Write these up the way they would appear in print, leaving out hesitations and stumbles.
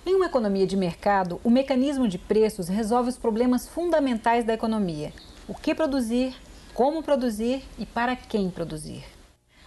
Em uma economia de mercado, o mecanismo de preços resolve os problemas fundamentais da economia: o que produzir, como produzir e para quem produzir.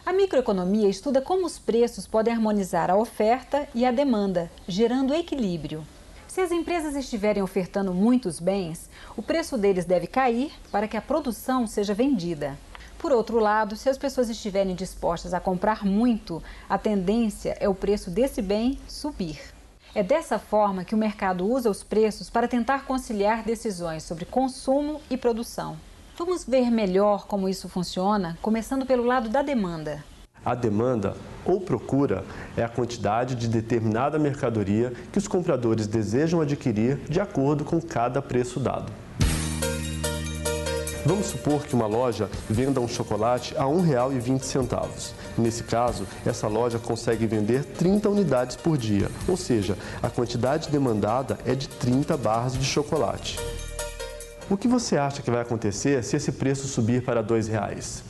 A microeconomia estuda como os preços podem harmonizar a oferta e a demanda, gerando equilíbrio. Se as empresas estiverem ofertando muitos bens, o preço deles deve cair para que a produção seja vendida. Por outro lado, se as pessoas estiverem dispostas a comprar muito, a tendência é o preço desse bem subir. É dessa forma que o mercado usa os preços para tentar conciliar decisões sobre consumo e produção. Vamos ver melhor como isso funciona, começando pelo lado da demanda. A demanda, ou procura, é a quantidade de determinada mercadoria que os compradores desejam adquirir de acordo com cada preço dado. Vamos supor que uma loja venda um chocolate a R$ 1,20. Nesse caso, essa loja consegue vender 30 unidades por dia, ou seja, a quantidade demandada é de 30 barras de chocolate. O que você acha que vai acontecer se esse preço subir para R$ 2,00?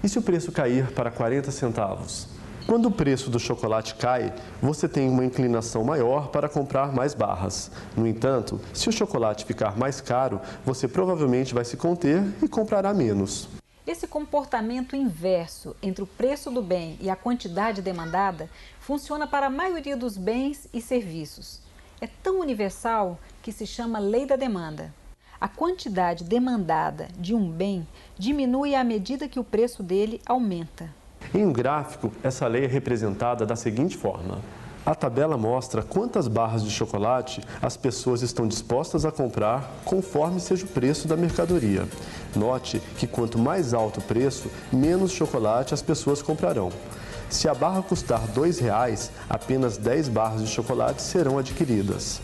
E se o preço cair para 40 centavos? Quando o preço do chocolate cai, você tem uma inclinação maior para comprar mais barras. No entanto, se o chocolate ficar mais caro, você provavelmente vai se conter e comprará menos. Esse comportamento inverso entre o preço do bem e a quantidade demandada funciona para a maioria dos bens e serviços. É tão universal que se chama lei da demanda. A quantidade demandada de um bem diminui à medida que o preço dele aumenta. Em um gráfico, essa lei é representada da seguinte forma. A tabela mostra quantas barras de chocolate as pessoas estão dispostas a comprar conforme seja o preço da mercadoria. Note que quanto mais alto o preço, menos chocolate as pessoas comprarão. Se a barra custar R$ 2,00, apenas 10 barras de chocolate serão adquiridas.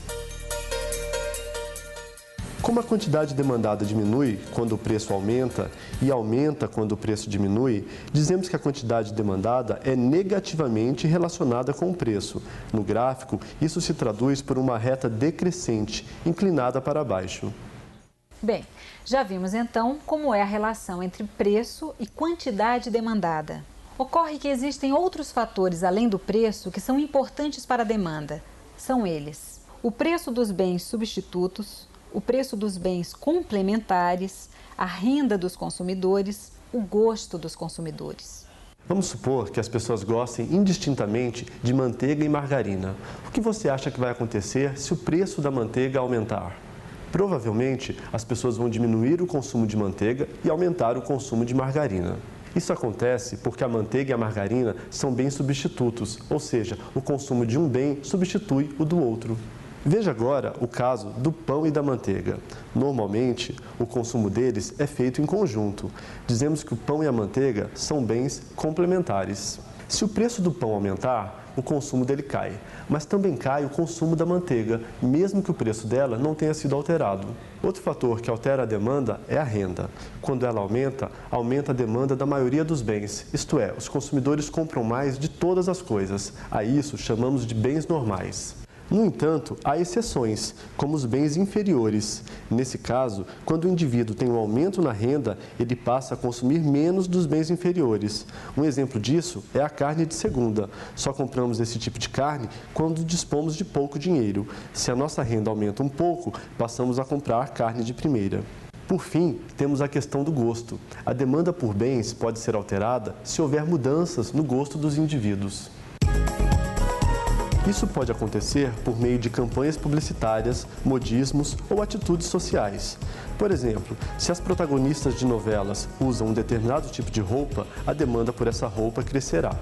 Como a quantidade demandada diminui quando o preço aumenta e aumenta quando o preço diminui, dizemos que a quantidade demandada é negativamente relacionada com o preço. No gráfico, isso se traduz por uma reta decrescente, inclinada para baixo. Bem, já vimos então como é a relação entre preço e quantidade demandada. Ocorre que existem outros fatores além do preço que são importantes para a demanda. São eles: o preço dos bens substitutos, o preço dos bens complementares, a renda dos consumidores, o gosto dos consumidores. Vamos supor que as pessoas gostem indistintamente de manteiga e margarina. O que você acha que vai acontecer se o preço da manteiga aumentar? Provavelmente, as pessoas vão diminuir o consumo de manteiga e aumentar o consumo de margarina. Isso acontece porque a manteiga e a margarina são bens substitutos, ou seja, o consumo de um bem substitui o do outro. Veja agora o caso do pão e da manteiga. Normalmente, o consumo deles é feito em conjunto. Dizemos que o pão e a manteiga são bens complementares. Se o preço do pão aumentar, o consumo dele cai, mas também cai o consumo da manteiga, mesmo que o preço dela não tenha sido alterado. Outro fator que altera a demanda é a renda. Quando ela aumenta, aumenta a demanda da maioria dos bens, isto é, os consumidores compram mais de todas as coisas. A isso chamamos de bens normais. No entanto, há exceções, como os bens inferiores. Nesse caso, quando o indivíduo tem um aumento na renda, ele passa a consumir menos dos bens inferiores. Um exemplo disso é a carne de segunda. Só compramos esse tipo de carne quando dispomos de pouco dinheiro. Se a nossa renda aumenta um pouco, passamos a comprar carne de primeira. Por fim, temos a questão do gosto. A demanda por bens pode ser alterada se houver mudanças no gosto dos indivíduos. Isso pode acontecer por meio de campanhas publicitárias, modismos ou atitudes sociais. Por exemplo, se as protagonistas de novelas usam um determinado tipo de roupa, a demanda por essa roupa crescerá.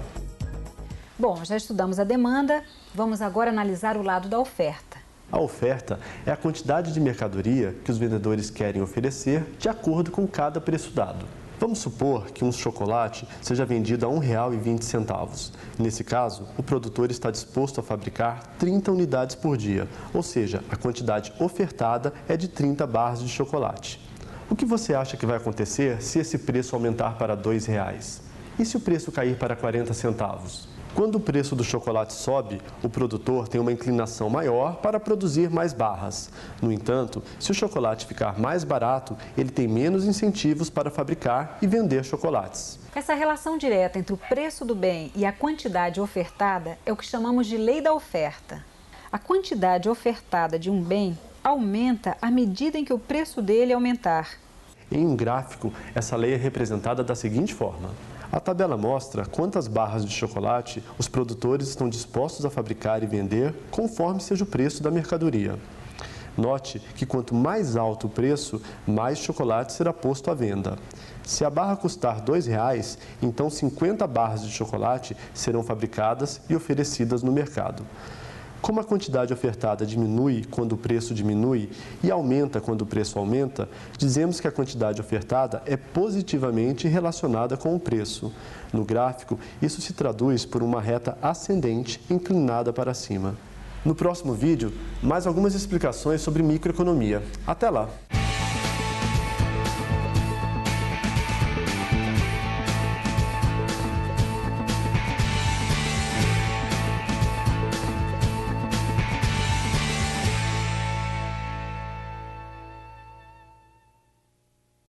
Bom, já estudamos a demanda, vamos agora analisar o lado da oferta. A oferta é a quantidade de mercadoria que os vendedores querem oferecer de acordo com cada preço dado. Vamos supor que um chocolate seja vendido a R$ 1,20. Nesse caso, o produtor está disposto a fabricar 30 unidades por dia, ou seja, a quantidade ofertada é de 30 barras de chocolate. O que você acha que vai acontecer se esse preço aumentar para R$ 2,00? E se o preço cair para 40 centavos? Quando o preço do chocolate sobe, o produtor tem uma inclinação maior para produzir mais barras. No entanto, se o chocolate ficar mais barato, ele tem menos incentivos para fabricar e vender chocolates. Essa relação direta entre o preço do bem e a quantidade ofertada é o que chamamos de lei da oferta. A quantidade ofertada de um bem aumenta à medida em que o preço dele aumentar. Em um gráfico, essa lei é representada da seguinte forma. A tabela mostra quantas barras de chocolate os produtores estão dispostos a fabricar e vender conforme seja o preço da mercadoria. Note que quanto mais alto o preço, mais chocolate será posto à venda. Se a barra custar R$ 2,00, então 50 barras de chocolate serão fabricadas e oferecidas no mercado. Como a quantidade ofertada diminui quando o preço diminui e aumenta quando o preço aumenta, dizemos que a quantidade ofertada é positivamente relacionada com o preço. No gráfico, isso se traduz por uma reta ascendente inclinada para cima. No próximo vídeo, mais algumas explicações sobre microeconomia. Até lá!